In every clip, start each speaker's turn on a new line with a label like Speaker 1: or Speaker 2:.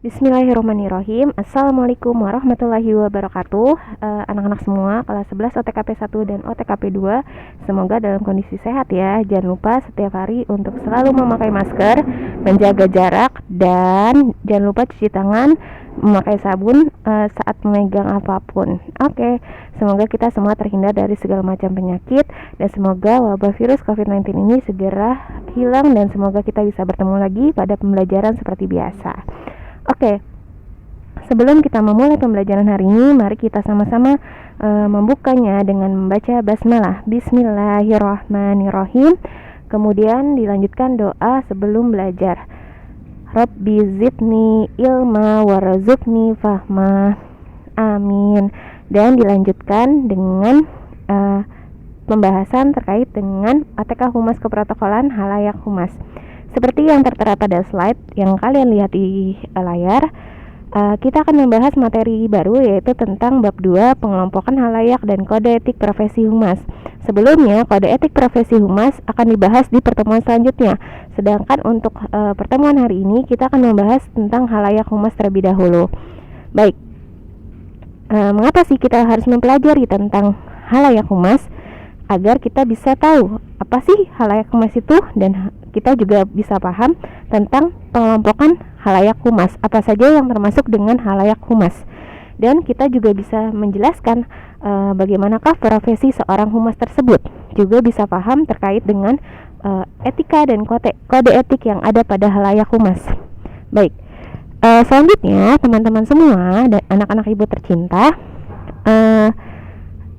Speaker 1: Bismillahirrahmanirrahim. Assalamualaikum warahmatullahi wabarakatuh. Anak-anak semua kelas 11 OTKP 1 dan OTKP 2, semoga dalam kondisi sehat ya. Jangan lupa setiap hari untuk selalu memakai masker, menjaga jarak, dan jangan lupa cuci tangan, memakai sabun saat memegang apapun. Oke, semoga kita semua terhindar dari segala macam penyakit, dan semoga wabah virus COVID-19 ini segera hilang, dan semoga kita bisa bertemu lagi pada pembelajaran seperti biasa. Oke, sebelum kita memulai pembelajaran hari ini, mari kita sama-sama membukanya dengan membaca basmalah. Bismillahirrahmanirrahim. Kemudian dilanjutkan doa sebelum belajar. Rabbi zidni ilma warzuqni fahma. Amin. Dan dilanjutkan dengan pembahasan terkait dengan ATK Humas Keprotokolan Halayak Humas. Seperti yang tertera pada slide yang kalian lihat di layar, kita akan membahas materi baru, yaitu tentang bab 2 pengelompokan halayak dan kode etik profesi humas. Sebelumnya, kode etik profesi humas akan dibahas di pertemuan selanjutnya. Sedangkan untuk pertemuan hari ini kita akan membahas tentang halayak humas terlebih dahulu. Baik, mengapa sih kita harus mempelajari tentang halayak humas? Agar kita bisa tahu apa sih halayak humas itu, dan kita juga bisa paham tentang pengelompokan halayak humas, apa saja yang termasuk dengan halayak humas. Dan kita juga bisa menjelaskan bagaimanakah profesi seorang humas tersebut. Juga bisa paham terkait dengan etika dan kode etik yang ada pada halayak humas. Baik, selanjutnya teman-teman semua dan anak-anak ibu tercinta,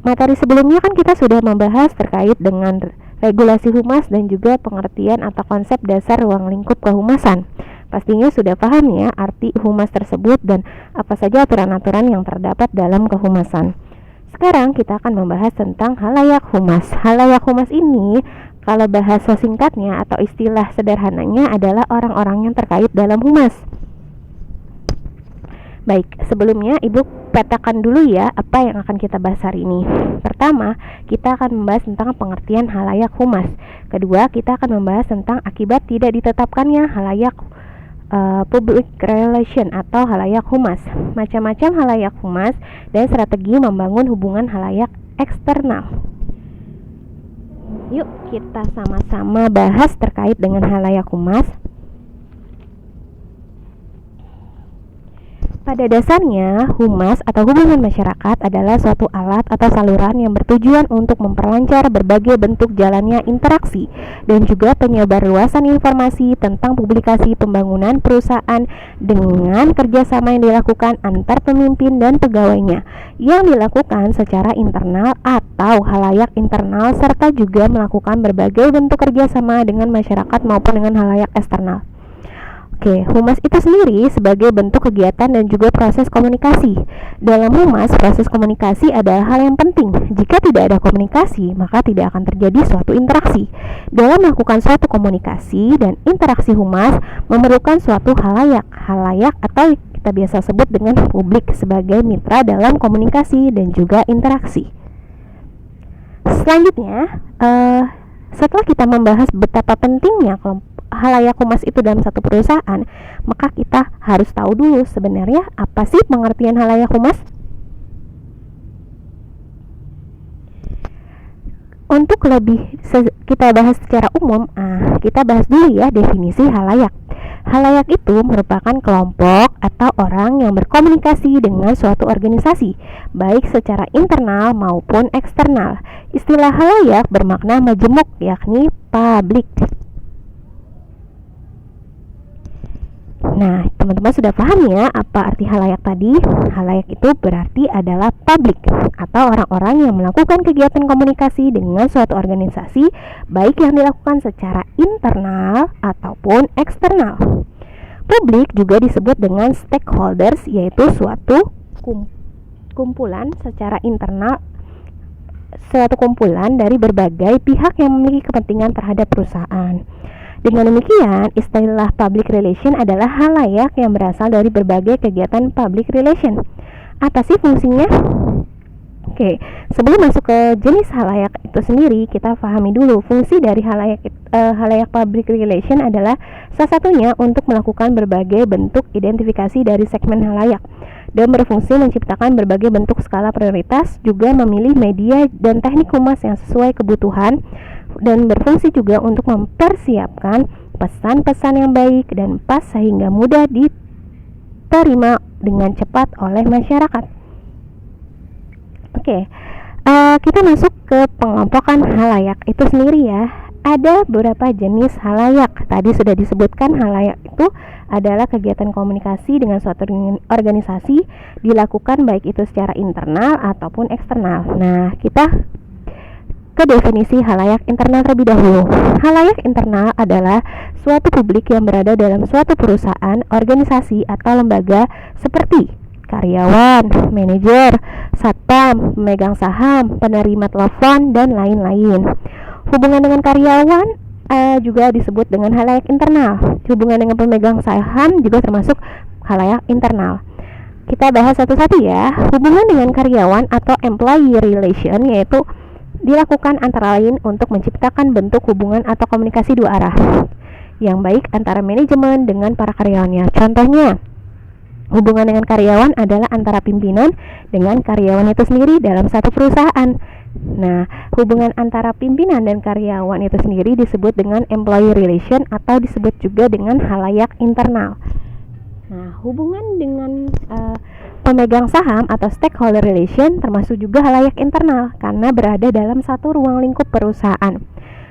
Speaker 1: materi sebelumnya kan kita sudah membahas terkait dengan regulasi humas dan juga pengertian atau konsep dasar ruang lingkup kehumasan. Pastinya sudah paham ya arti humas tersebut dan apa saja aturan-aturan yang terdapat dalam kehumasan. Sekarang kita akan membahas tentang halayak humas. Halayak humas ini, kalau bahasa singkatnya atau istilah sederhananya, adalah orang-orang yang terkait dalam humas. Baik, sebelumnya Ibu petakan dulu ya apa yang akan kita bahas hari ini. Pertama, kita akan membahas tentang pengertian halayak humas. Kedua, kita akan membahas tentang akibat tidak ditetapkannya halayak public relation atau halayak humas, macam-macam halayak humas, dan strategi membangun hubungan halayak eksternal. Yuk kita sama-sama bahas terkait dengan halayak humas. Pada dasarnya, humas atau hubungan masyarakat adalah suatu alat atau saluran yang bertujuan untuk memperlancar berbagai bentuk jalannya interaksi dan juga penyebarluasan informasi tentang publikasi pembangunan perusahaan dengan kerjasama yang dilakukan antar pemimpin dan pegawainya, yang dilakukan secara internal atau halayak internal, serta juga melakukan berbagai bentuk kerjasama dengan masyarakat maupun dengan halayak eksternal. Oke, humas itu sendiri sebagai bentuk kegiatan dan juga proses komunikasi. Dalam humas, proses komunikasi adalah hal yang penting. Jika tidak ada komunikasi, maka tidak akan terjadi suatu interaksi. Dalam melakukan suatu komunikasi dan interaksi, humas memerlukan suatu halayak atau kita biasa sebut dengan publik sebagai mitra dalam komunikasi dan juga interaksi. Selanjutnya, setelah kita membahas betapa pentingnya halayak humas itu dalam satu perusahaan, maka kita harus tahu dulu sebenarnya apa sih pengertian halayak humas. Untuk lebih kita bahas secara umum, kita bahas dulu ya definisi halayak. Halayak itu merupakan kelompok atau orang yang berkomunikasi dengan suatu organisasi, baik secara internal maupun eksternal. Istilah halayak bermakna majemuk, yakni publik. Nah, teman-teman sudah paham ya apa arti halayak tadi? Halayak itu berarti adalah publik atau orang-orang yang melakukan kegiatan komunikasi dengan suatu organisasi, baik yang dilakukan secara internal ataupun eksternal. Publik juga disebut dengan stakeholders, yaitu suatu kumpulan secara internal, suatu kumpulan dari berbagai pihak yang memiliki kepentingan terhadap perusahaan. Dengan demikian, istilah public relation adalah halayak yang berasal dari berbagai kegiatan public relation. Apa sih fungsinya? Oke, sebelum masuk ke jenis halayak itu sendiri, kita pahami dulu fungsi dari halayak public relation adalah salah satunya untuk melakukan berbagai bentuk identifikasi dari segmen halayak dan berfungsi menciptakan berbagai bentuk skala prioritas, juga memilih media dan teknik humas yang sesuai kebutuhan, dan berfungsi juga untuk mempersiapkan pesan-pesan yang baik dan pas sehingga mudah diterima dengan cepat oleh masyarakat. Oke, kita masuk ke pengelompokan halayak itu sendiri ya. Ada beberapa jenis halayak. Tadi sudah disebutkan halayak itu adalah kegiatan komunikasi dengan suatu organisasi dilakukan baik itu secara internal ataupun eksternal. Nah, kita ke definisi halayak internal terlebih dahulu. Halayak internal adalah suatu publik yang berada dalam suatu perusahaan, organisasi, atau lembaga seperti karyawan, manajer, satpam, pemegang saham, penerima telepon, dan lain-lain. Hubungan dengan karyawan juga disebut dengan halayak internal. Hubungan dengan pemegang saham juga termasuk halayak internal. Kita bahas satu-satu ya. Hubungan dengan karyawan atau employee relation yaitu dilakukan antara lain untuk menciptakan bentuk hubungan atau komunikasi dua arah yang baik antara manajemen dengan para karyawannya. Contohnya, hubungan dengan karyawan adalah antara pimpinan dengan karyawan itu sendiri dalam satu perusahaan. Nah, hubungan antara pimpinan dan karyawan itu sendiri disebut dengan employee relation atau disebut juga dengan halayak internal. Nah, hubungan dengan pemegang saham atau stakeholder relation termasuk juga halayak internal karena berada dalam satu ruang lingkup perusahaan.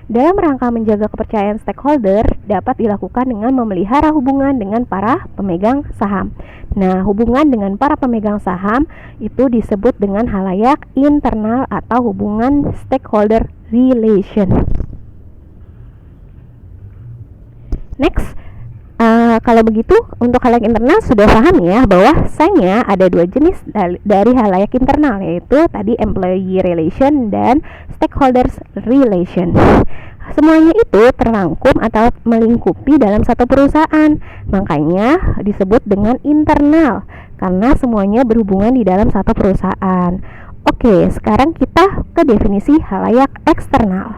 Speaker 1: Dalam rangka menjaga kepercayaan stakeholder dapat dilakukan dengan memelihara hubungan dengan para pemegang saham. Nah, hubungan dengan para pemegang saham itu disebut dengan halayak internal atau hubungan stakeholder relation. Next, kalau begitu untuk halayak internal sudah paham ya bahwasanya ada dua jenis dari halayak internal, yaitu tadi employee relation dan stakeholders relation. Semuanya itu terangkum atau melingkupi dalam satu perusahaan, makanya disebut dengan internal karena semuanya berhubungan di dalam satu perusahaan. Oke, sekarang kita ke definisi halayak eksternal.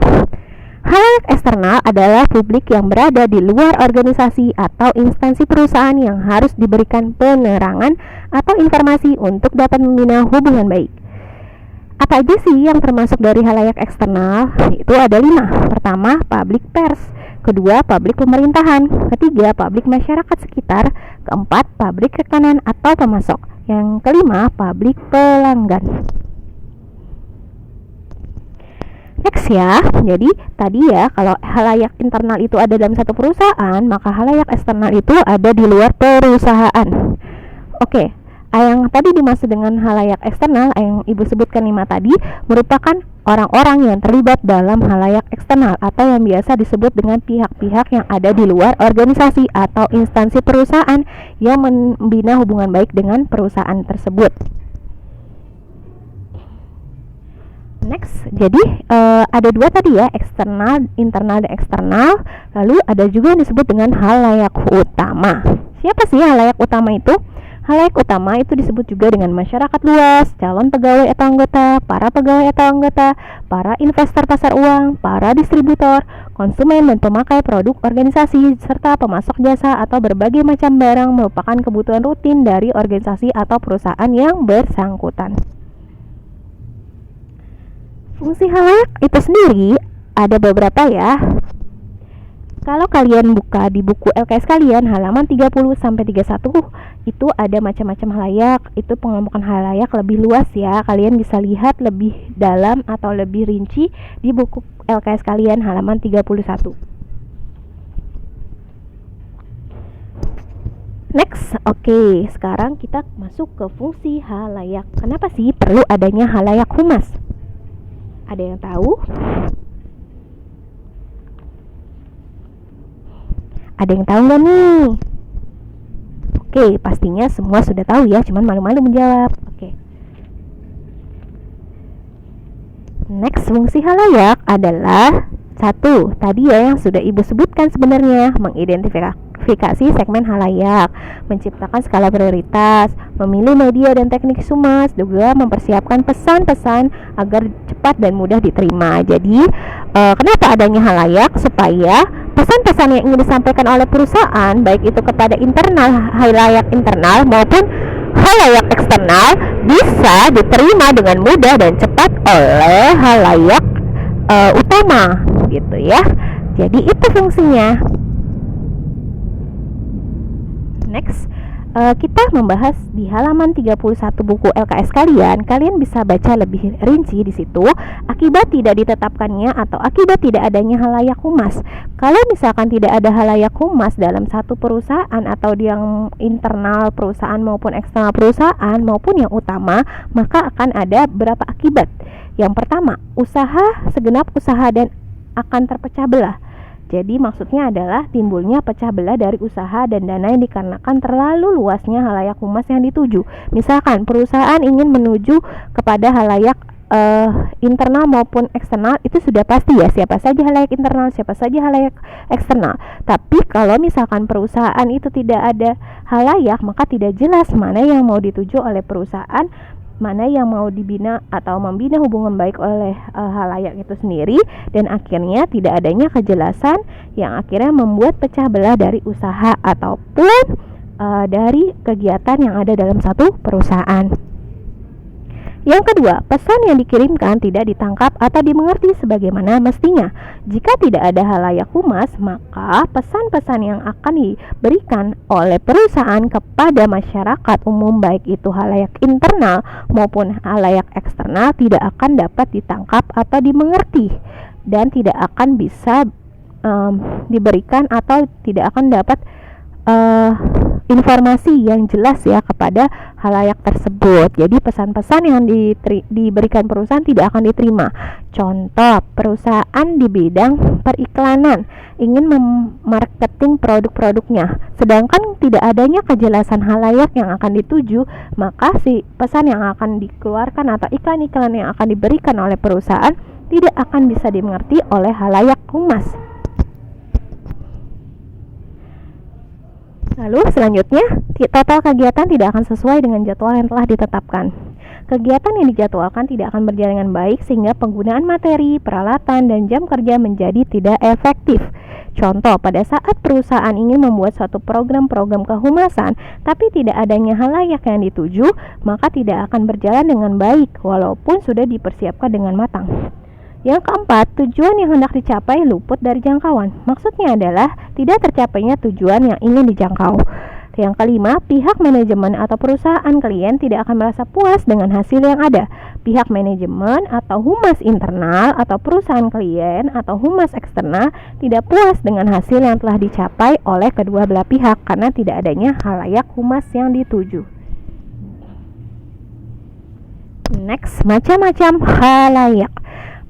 Speaker 1: Halayak eksternal adalah publik yang berada di luar organisasi atau instansi perusahaan yang harus diberikan penerangan atau informasi untuk dapat membina hubungan baik. Apa aja sih yang termasuk dari halayak eksternal? Itu ada 5. Pertama, public pers. Kedua, publik pemerintahan. Ketiga, publik masyarakat sekitar. Keempat, publik rekanan atau pemasok. Yang kelima, publik pelanggan. Next ya, jadi tadi ya kalau halayak internal itu ada dalam satu perusahaan, maka halayak eksternal itu ada di luar perusahaan. Oke, yang tadi dimaksud dengan halayak eksternal yang Ibu sebutkan 5 tadi merupakan orang-orang yang terlibat dalam halayak eksternal atau yang biasa disebut dengan pihak-pihak yang ada di luar organisasi atau instansi perusahaan yang membina hubungan baik dengan perusahaan tersebut. Next, jadi ada 2 tadi ya, eksternal, internal dan eksternal. Lalu ada juga yang disebut dengan halayak utama. Siapa sih halayak utama itu? Halayak utama itu disebut juga dengan masyarakat luas, calon pegawai atau anggota, para pegawai atau anggota, para investor pasar uang, para distributor, konsumen dan pemakai produk organisasi, serta pemasok jasa atau berbagai macam barang merupakan kebutuhan rutin dari organisasi atau perusahaan yang bersangkutan. Fungsi halayak itu sendiri ada beberapa ya. Kalau kalian buka di buku LKS kalian halaman 30 sampai 31 itu ada macam-macam halayak. Itu pengelompokan halayak lebih luas ya. Kalian bisa lihat lebih dalam atau lebih rinci di buku LKS kalian halaman 31. Next, oke, sekarang kita masuk ke fungsi halayak. Kenapa sih perlu adanya halayak humas? Ada yang tahu? Ada yang tahu nggak nih? Oke, pastinya semua sudah tahu ya, cuman malu-malu menjawab. Oke. Next, fungsi halayak adalah 1. Tadi ya yang sudah Ibu sebutkan sebenarnya, mengidentifikasi mengklasifikasi segmen halayak, menciptakan skala prioritas, memilih media dan teknik sumas, juga mempersiapkan pesan-pesan agar cepat dan mudah diterima. Jadi kenapa adanya halayak? Supaya pesan-pesan yang ingin disampaikan oleh perusahaan, baik itu kepada internal, halayak internal maupun halayak eksternal, bisa diterima dengan mudah dan cepat oleh halayak utama gitu ya. Jadi itu fungsinya. Next, kita membahas di halaman 31 buku LKS kalian bisa baca lebih rinci di situ akibat tidak ditetapkannya atau akibat tidak adanya halayak humas. Kalau misalkan tidak ada halayak humas dalam satu perusahaan atau yang internal perusahaan maupun eksternal perusahaan maupun yang utama, maka akan ada beberapa akibat. Yang pertama, segenap usaha dan akan terpecah belah. Jadi maksudnya adalah timbulnya pecah belah dari usaha dan dana yang dikarenakan terlalu luasnya halayak humas yang dituju. Misalkan perusahaan ingin menuju kepada halayak internal maupun eksternal, itu sudah pasti ya, siapa saja halayak internal, siapa saja halayak eksternal. Tapi kalau misalkan perusahaan itu tidak ada halayak, maka tidak jelas mana yang mau dituju oleh perusahaan, mana yang mau dibina atau membina hubungan baik oleh halayak itu sendiri, dan akhirnya tidak adanya kejelasan yang akhirnya membuat pecah belah dari usaha ataupun dari kegiatan yang ada dalam satu perusahaan. Yang kedua, pesan yang dikirimkan tidak ditangkap atau dimengerti sebagaimana mestinya. Jika tidak ada halayak humas, maka pesan-pesan yang akan diberikan oleh perusahaan kepada masyarakat umum, baik itu halayak internal maupun halayak eksternal, tidak akan dapat ditangkap atau dimengerti dan tidak akan bisa diberikan atau tidak akan dapat informasi yang jelas ya kepada halayak tersebut. Jadi pesan-pesan yang diberikan perusahaan tidak akan diterima. Contoh, perusahaan di bidang periklanan ingin memarketing produk-produknya, sedangkan tidak adanya kejelasan halayak yang akan dituju, maka si pesan yang akan dikeluarkan atau iklan-iklan yang akan diberikan oleh perusahaan tidak akan bisa dimengerti oleh halayak humas. Lalu selanjutnya, total kegiatan tidak akan sesuai dengan jadwal yang telah ditetapkan. Kegiatan yang dijadwalkan tidak akan berjalan dengan baik sehingga penggunaan materi, peralatan, dan jam kerja menjadi tidak efektif. Contoh, pada saat perusahaan ingin membuat suatu program-program kehumasan, tapi tidak adanya halayak yang dituju, maka tidak akan berjalan dengan baik walaupun sudah dipersiapkan dengan matang. Yang keempat, tujuan yang hendak dicapai luput dari jangkauan. Maksudnya adalah tidak tercapainya tujuan yang ingin dijangkau. Yang kelima, pihak manajemen atau perusahaan klien tidak akan merasa puas dengan hasil yang ada. Pihak manajemen atau humas internal atau perusahaan klien atau humas eksternal tidak puas dengan hasil yang telah dicapai oleh kedua belah pihak karena tidak adanya halayak humas yang dituju. Next, macam-macam halayak.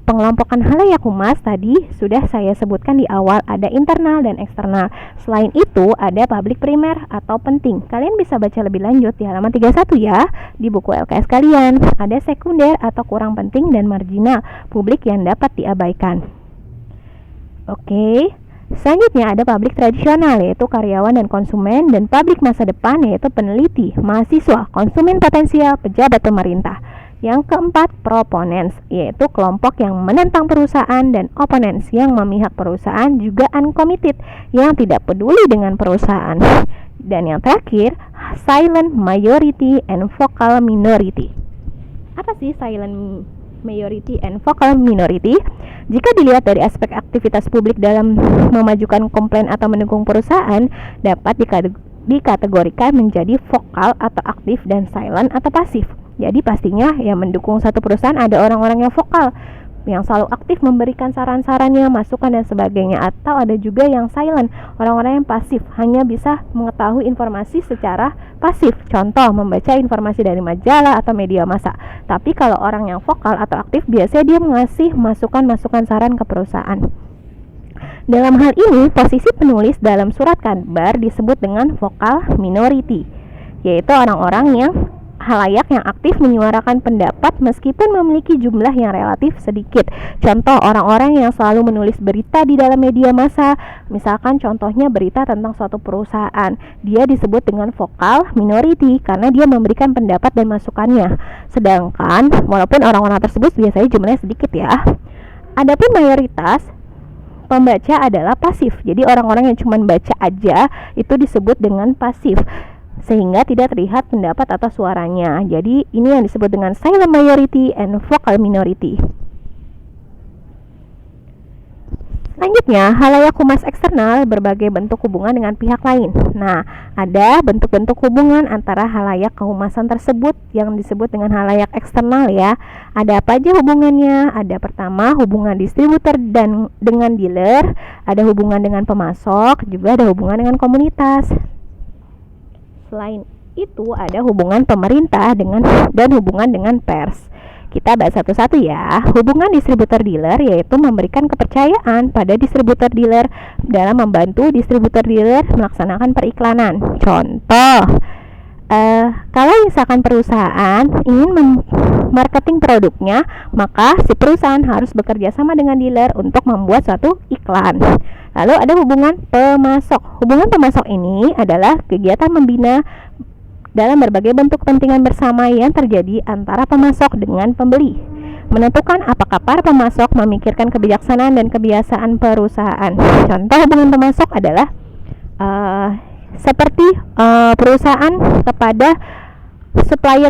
Speaker 1: Pengelompokan halayak humas tadi sudah saya sebutkan di awal, ada internal dan eksternal. Selain itu ada publik primer atau penting. Kalian bisa baca lebih lanjut di halaman 31 ya, di buku LKS kalian. Ada sekunder atau kurang penting dan marginal, publik yang dapat diabaikan. Oke, selanjutnya ada publik tradisional yaitu karyawan dan konsumen, dan publik masa depan yaitu peneliti, mahasiswa, konsumen potensial, pejabat pemerintah. Yang keempat, proponents, yaitu kelompok yang menentang perusahaan, dan opponents yang memihak perusahaan, juga uncommitted yang tidak peduli dengan perusahaan. Dan yang terakhir, silent majority and vocal minority. Apa sih silent majority and vocal minority? Jika dilihat dari aspek aktivitas publik dalam memajukan komplain atau mendukung perusahaan, dapat dikategorikan menjadi vokal atau aktif dan silent atau pasif. Jadi pastinya yang mendukung satu perusahaan ada orang-orang yang vokal, yang selalu aktif memberikan saran-sarannya, masukan dan sebagainya. Atau ada juga yang silent, orang-orang yang pasif, hanya bisa mengetahui informasi secara pasif. Contoh, membaca informasi dari majalah atau media massa. Tapi kalau orang yang vokal atau aktif, biasanya dia mengasih masukan-masukan saran ke perusahaan. Dalam hal ini, posisi penulis dalam surat kabar disebut dengan vokal minority, yaitu orang-orang yang halayak yang aktif menyuarakan pendapat meskipun memiliki jumlah yang relatif sedikit. Contoh, orang-orang yang selalu menulis berita di dalam media massa. Misalkan contohnya berita tentang suatu perusahaan. Dia disebut dengan vokal minority karena dia memberikan pendapat dan masukannya. Sedangkan walaupun orang-orang tersebut biasanya jumlahnya sedikit ya. Adapun mayoritas pembaca adalah pasif. Jadi orang-orang yang cuma baca aja itu disebut dengan pasif, sehingga tidak terlihat pendapat atau suaranya. Jadi ini yang disebut dengan silent majority and vocal minority. Selanjutnya, halayak humas eksternal berbagai bentuk hubungan dengan pihak lain. Nah, ada bentuk-bentuk hubungan antara halayak kehumasan tersebut yang disebut dengan halayak eksternal ya. Ada apa aja hubungannya? Ada pertama hubungan distributor dan dengan dealer, ada hubungan dengan pemasok, juga ada hubungan dengan komunitas. Selain itu ada hubungan pemerintah dan hubungan dengan pers. Kita bahas satu-satu ya. Hubungan distributor dealer yaitu memberikan kepercayaan pada distributor dealer dalam membantu distributor dealer melaksanakan periklanan. Contoh, kalau misalkan perusahaan ingin marketing produknya, maka si perusahaan harus bekerja sama dengan dealer untuk membuat suatu iklan. Lalu ada hubungan pemasok. Hubungan pemasok ini adalah kegiatan membina dalam berbagai bentuk kepentingan bersama yang terjadi antara pemasok dengan pembeli. Menentukan apakah para pemasok memikirkan kebijaksanaan dan kebiasaan perusahaan. Contoh hubungan pemasok adalah seperti perusahaan kepada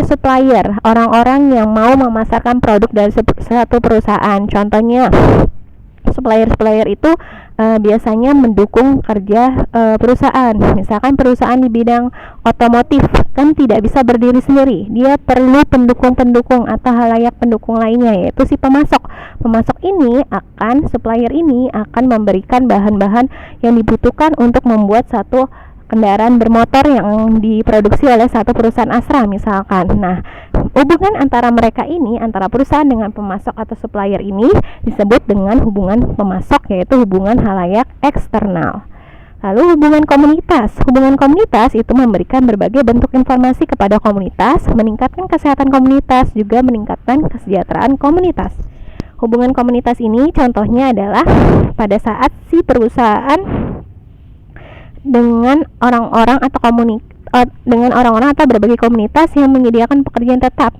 Speaker 1: supplier, orang-orang yang mau memasarkan produk dari satu perusahaan. Contohnya supplier itu biasanya mendukung kerja perusahaan. Misalkan perusahaan di bidang otomotif kan tidak bisa berdiri sendiri, dia perlu pendukung-pendukung atau halayak pendukung lainnya, yaitu si pemasok. Supplier ini akan memberikan bahan-bahan yang dibutuhkan untuk membuat satu kendaraan bermotor yang diproduksi oleh satu perusahaan Astra misalkan. Nah, hubungan antara mereka ini, antara perusahaan dengan pemasok atau supplier ini disebut dengan hubungan pemasok, yaitu hubungan halayak eksternal. Lalu hubungan komunitas. Hubungan komunitas itu memberikan berbagai bentuk informasi kepada komunitas, meningkatkan kesehatan komunitas, juga meningkatkan kesejahteraan komunitas. Hubungan komunitas ini contohnya adalah pada saat si perusahaan dengan orang-orang atau berbagai komunitas yang menyediakan pekerjaan tetap,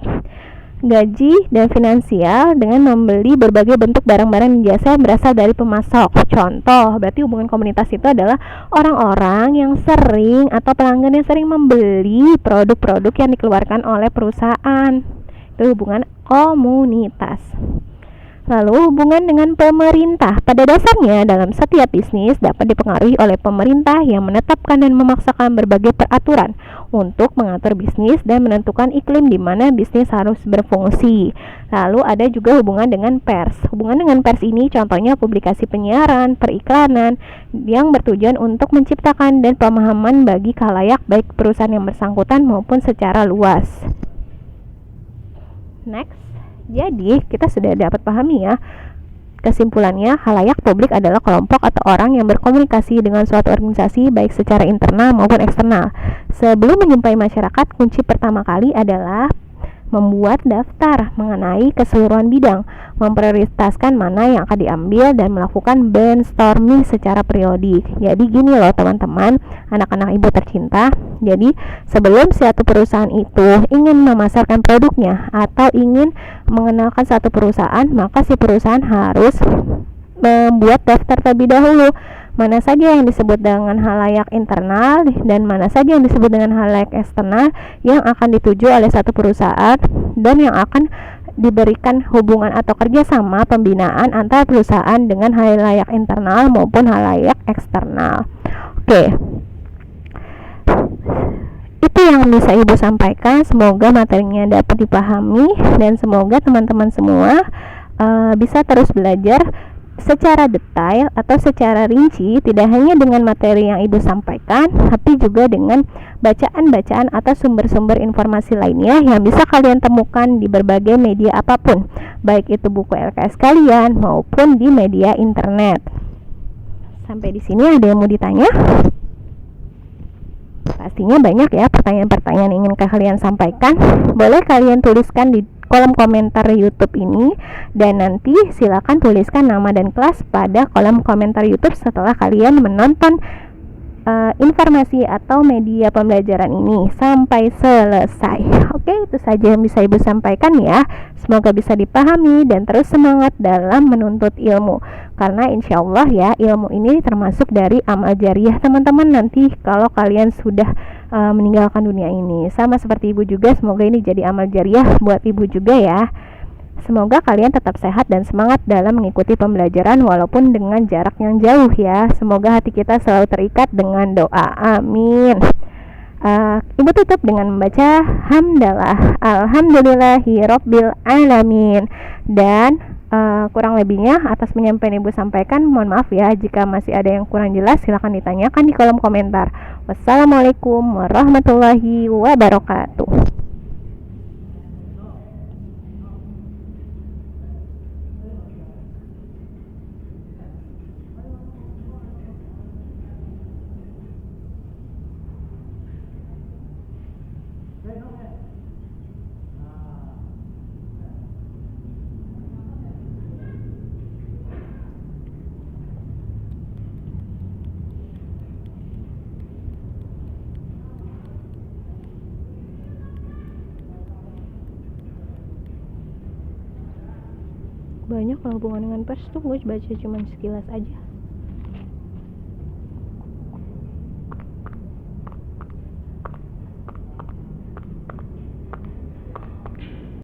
Speaker 1: gaji, dan finansial dengan membeli berbagai bentuk barang-barang dan jasa yang berasal dari pemasok. Contoh, berarti hubungan komunitas itu adalah orang-orang yang sering atau pelanggan yang sering membeli produk-produk yang dikeluarkan oleh perusahaan. Itu hubungan komunitas. Lalu hubungan dengan pemerintah. Pada dasarnya dalam setiap bisnis dapat dipengaruhi oleh pemerintah yang menetapkan dan memaksakan berbagai peraturan untuk mengatur bisnis dan menentukan iklim di mana bisnis harus berfungsi. Lalu ada juga hubungan dengan pers. Hubungan dengan pers ini contohnya publikasi penyiaran, periklanan yang bertujuan untuk menciptakan dan pemahaman bagi khalayak baik perusahaan yang bersangkutan maupun secara luas. Next. Jadi kita sudah dapat pahami ya, kesimpulannya khalayak publik adalah kelompok atau orang yang berkomunikasi dengan suatu organisasi baik secara internal maupun eksternal. Sebelum menjumpai masyarakat, kunci pertama kali adalah membuat daftar mengenai keseluruhan bidang, memprioritaskan mana yang akan diambil dan melakukan brainstorming secara periodik. Jadi gini loh teman-teman, anak-anak ibu tercinta. Jadi sebelum suatu perusahaan itu ingin memasarkan produknya atau ingin mengenalkan satu perusahaan, maka si perusahaan harus membuat daftar terlebih dahulu. Mana saja yang disebut dengan halayak internal dan mana saja yang disebut dengan halayak eksternal yang akan dituju oleh satu perusahaan dan yang akan diberikan hubungan atau kerjasama pembinaan antara perusahaan dengan halayak internal maupun halayak eksternal. Oke. Itu yang bisa Ibu sampaikan. Semoga materinya dapat dipahami dan semoga teman-teman semua bisa terus belajar secara detail atau secara rinci, tidak hanya dengan materi yang Ibu sampaikan, tapi juga dengan bacaan-bacaan atau sumber-sumber informasi lainnya yang bisa kalian temukan di berbagai media apapun, baik itu buku LKS kalian maupun di media internet. Sampai di sini ada yang mau ditanya? Pastinya banyak ya pertanyaan-pertanyaan yang ingin kalian sampaikan. Boleh kalian tuliskan di kolom komentar YouTube ini, dan nanti silakan tuliskan nama dan kelas pada kolom komentar YouTube setelah kalian menonton informasi atau media pembelajaran ini sampai selesai. Oke, itu saja yang bisa Ibu sampaikan ya. Semoga bisa dipahami dan terus semangat dalam menuntut ilmu. Karena insya Allah ya, ilmu ini termasuk dari amal jariah teman-teman nanti kalau kalian sudah meninggalkan dunia ini. Sama seperti Ibu juga, semoga ini jadi amal jariah buat Ibu juga ya. Semoga kalian tetap sehat dan semangat dalam mengikuti pembelajaran walaupun dengan jarak yang jauh ya. Semoga hati kita selalu terikat dengan doa. Amin. Ibu tutup dengan membaca hamdalah alhamdulillahi rabbil alamin. Dan kurang lebihnya atas penyampaian Ibu sampaikan, mohon maaf ya jika masih ada yang kurang jelas, silahkan ditanyakan di kolom komentar. Wassalamualaikum warahmatullahi wabarakatuh. Banyak kalau hubungan dengan pers tuh gue baca cuma sekilas aja.